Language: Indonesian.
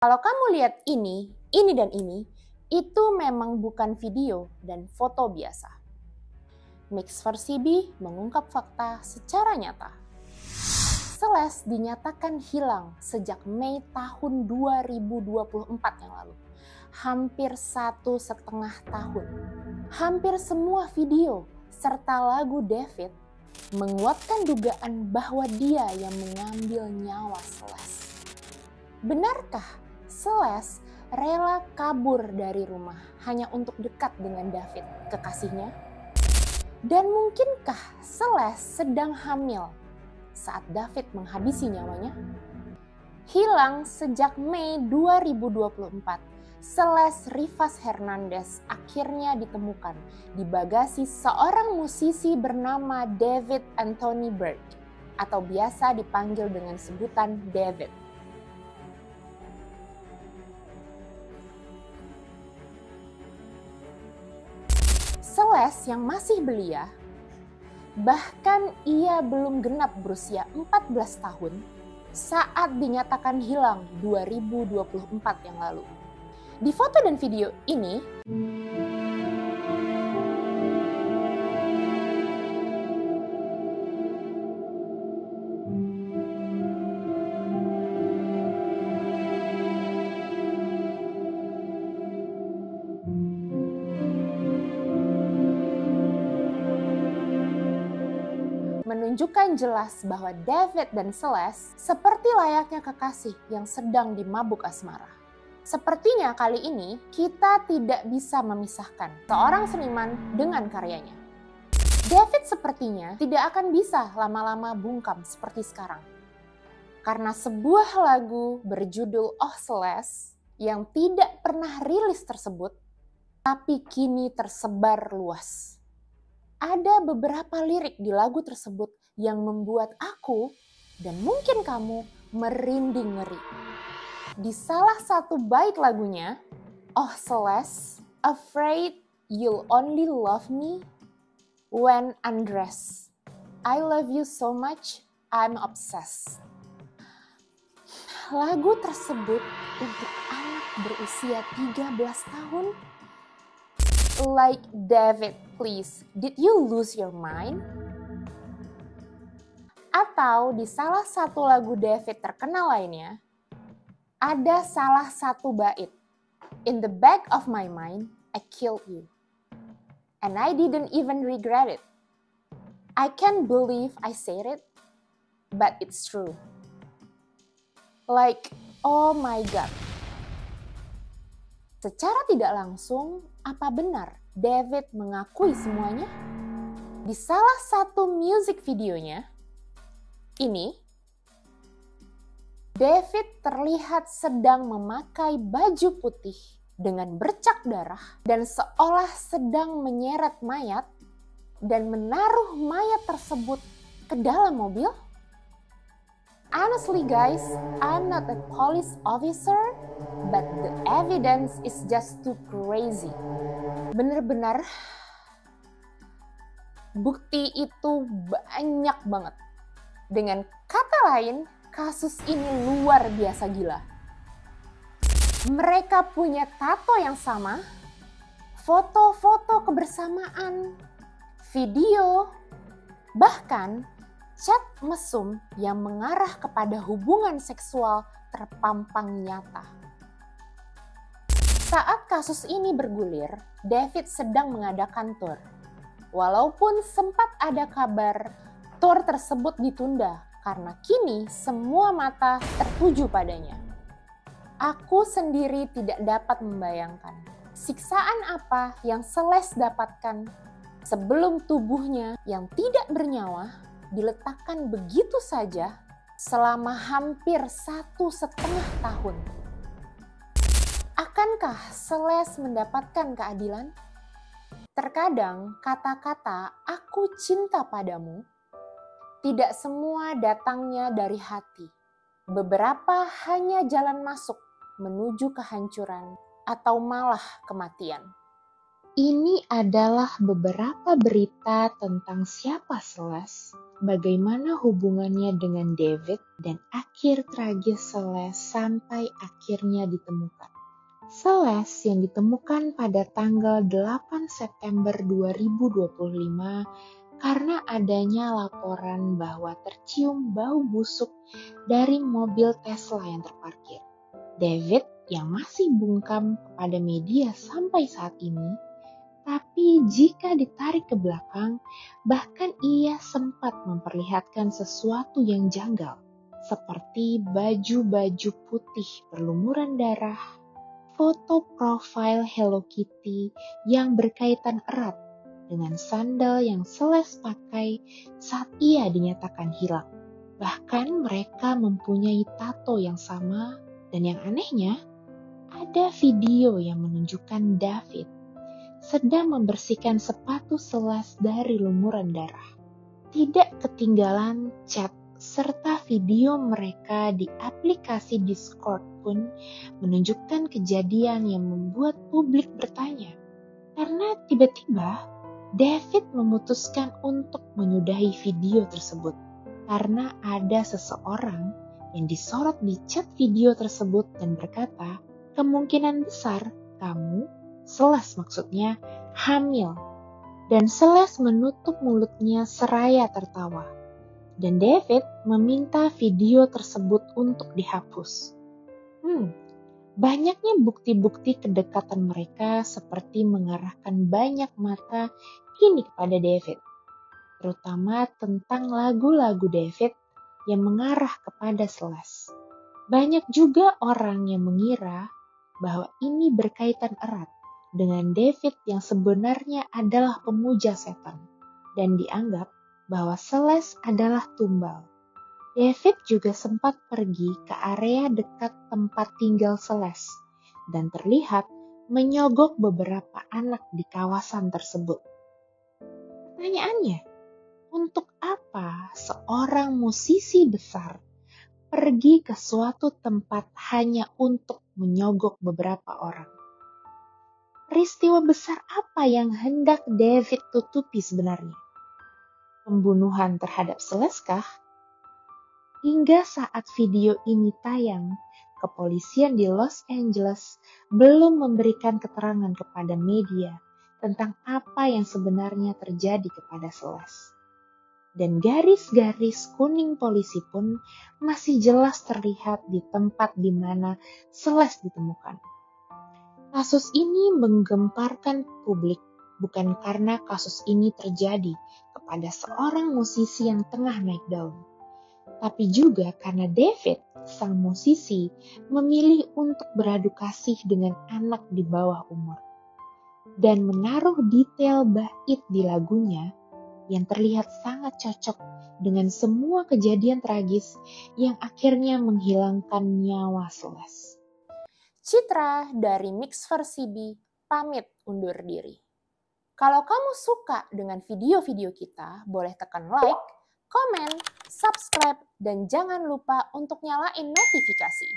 Kalau kamu lihat ini dan ini, itu memang bukan video dan foto biasa. Mix versi B mengungkap fakta secara nyata. Celeste dinyatakan hilang sejak Mei tahun 2024 yang lalu. Hampir 1,5 tahun. Hampir semua video serta lagu David menguatkan dugaan bahwa dia yang mengambil nyawa Celeste. Benarkah Celeste rela kabur dari rumah hanya untuk dekat dengan David, kekasihnya? Dan mungkinkah Celeste sedang hamil saat David menghabisi nyawanya? Hilang sejak Mei 2024, Celeste Rivas Hernandez akhirnya ditemukan di bagasi seorang musisi bernama David Anthony Berg, atau biasa dipanggil dengan sebutan David. Celeste yang masih belia, bahkan ia belum genap berusia 14 tahun saat dinyatakan hilang 2024 yang lalu. Di foto dan video ini, menunjukkan jelas bahwa David dan Celeste seperti layaknya kekasih yang sedang dimabuk asmara. Sepertinya kali ini kita tidak bisa memisahkan seorang seniman dengan karyanya. David sepertinya tidak akan bisa lama-lama bungkam seperti sekarang. Karena sebuah lagu berjudul Oh Celeste yang tidak pernah rilis tersebut, tapi kini tersebar luas. Ada beberapa lirik di lagu tersebut yang membuat aku dan mungkin kamu merinding ngeri. Di salah satu bait lagunya, Oh Celeste, afraid you'll only love me when undressed. I love you so much, I'm obsessed. Lagu tersebut untuk anak berusia 13 tahun. Like David, please, did you lose your mind? Atau di salah satu lagu David terkenal lainnya, ada salah satu bait. In the back of my mind, I killed you. And I didn't even regret it. I can't believe I said it, but it's true. Like, oh my God. Secara tidak langsung, apa benar David mengakui semuanya? Di salah satu music videonya, ini, David terlihat sedang memakai baju putih dengan bercak darah dan seolah sedang menyeret mayat dan menaruh mayat tersebut ke dalam mobil. Honestly guys, I'm not a police officer, but the evidence is just too crazy. Bener-bener, bukti itu banyak banget. Dengan kata lain, kasus ini luar biasa gila. Mereka punya tato yang sama, foto-foto kebersamaan, video, bahkan chat mesum yang mengarah kepada hubungan seksual terpampang nyata. Saat kasus ini bergulir, David sedang mengadakan tour. Walaupun sempat ada kabar tour tersebut ditunda karena kini semua mata tertuju padanya. Aku sendiri tidak dapat membayangkan siksaan apa yang Celeste dapatkan sebelum tubuhnya yang tidak bernyawa diletakkan begitu saja selama hampir 1,5 tahun. Akankah Celeste mendapatkan keadilan? Terkadang kata-kata "aku cinta padamu" tidak semua datangnya dari hati. Beberapa hanya jalan masuk menuju kehancuran atau malah kematian. Ini adalah beberapa berita tentang siapa Celeste, bagaimana hubungannya dengan David, dan akhir tragis Celeste sampai akhirnya ditemukan. Celeste yang ditemukan pada tanggal 8 September 2025 karena adanya laporan bahwa tercium bau busuk dari mobil Tesla yang terparkir. David yang masih bungkam kepada media sampai saat ini, tapi jika ditarik ke belakang, bahkan ia sempat memperlihatkan sesuatu yang janggal, seperti baju-baju putih berlumuran darah, foto profil Hello Kitty yang berkaitan erat dengan sandal yang Celeste pakai saat ia dinyatakan hilang. Bahkan mereka mempunyai tato yang sama, dan yang anehnya, ada video yang menunjukkan David sedang membersihkan sepatu Celeste dari lumuran darah. Tidak ketinggalan chat serta video mereka di aplikasi Discord pun menunjukkan kejadian yang membuat publik bertanya. Karena tiba-tiba David memutuskan untuk menyudahi video tersebut karena ada seseorang yang disorot di chat video tersebut dan berkata, kemungkinan besar kamu, Celeste maksudnya, hamil. Dan Celeste menutup mulutnya seraya tertawa. Dan David meminta video tersebut untuk dihapus. Banyaknya bukti-bukti kedekatan mereka seperti mengarahkan banyak mata kini kepada David, terutama tentang lagu-lagu David yang mengarah kepada Celeste. Banyak juga orang yang mengira bahwa ini berkaitan erat dengan David yang sebenarnya adalah pemuja setan dan dianggap bahwa Celeste adalah tumbal. David juga sempat pergi ke area dekat tempat tinggal Celeste dan terlihat menyogok beberapa anak di kawasan tersebut. Pertanyaannya, untuk apa seorang musisi besar pergi ke suatu tempat hanya untuk menyogok beberapa orang? Peristiwa besar apa yang hendak David tutupi sebenarnya? Pembunuhan terhadap Celeste kah? Hingga saat video ini tayang, kepolisian di Los Angeles belum memberikan keterangan kepada media tentang apa yang sebenarnya terjadi kepada Celeste. Dan garis-garis kuning polisi pun masih jelas terlihat di tempat di mana Celeste ditemukan. Kasus ini menggemparkan publik bukan karena kasus ini terjadi kepada seorang musisi yang tengah naik daun, tapi juga karena David, sang musisi, memilih untuk beradu kasih dengan anak di bawah umur dan menaruh detail bait di lagunya yang terlihat sangat cocok dengan semua kejadian tragis yang akhirnya menghilangkan nyawa Celeste. Citra dari Mix Versi B pamit undur diri. Kalau kamu suka dengan video-video kita, boleh tekan like, komen, subscribe, dan jangan lupa untuk nyalain notifikasi.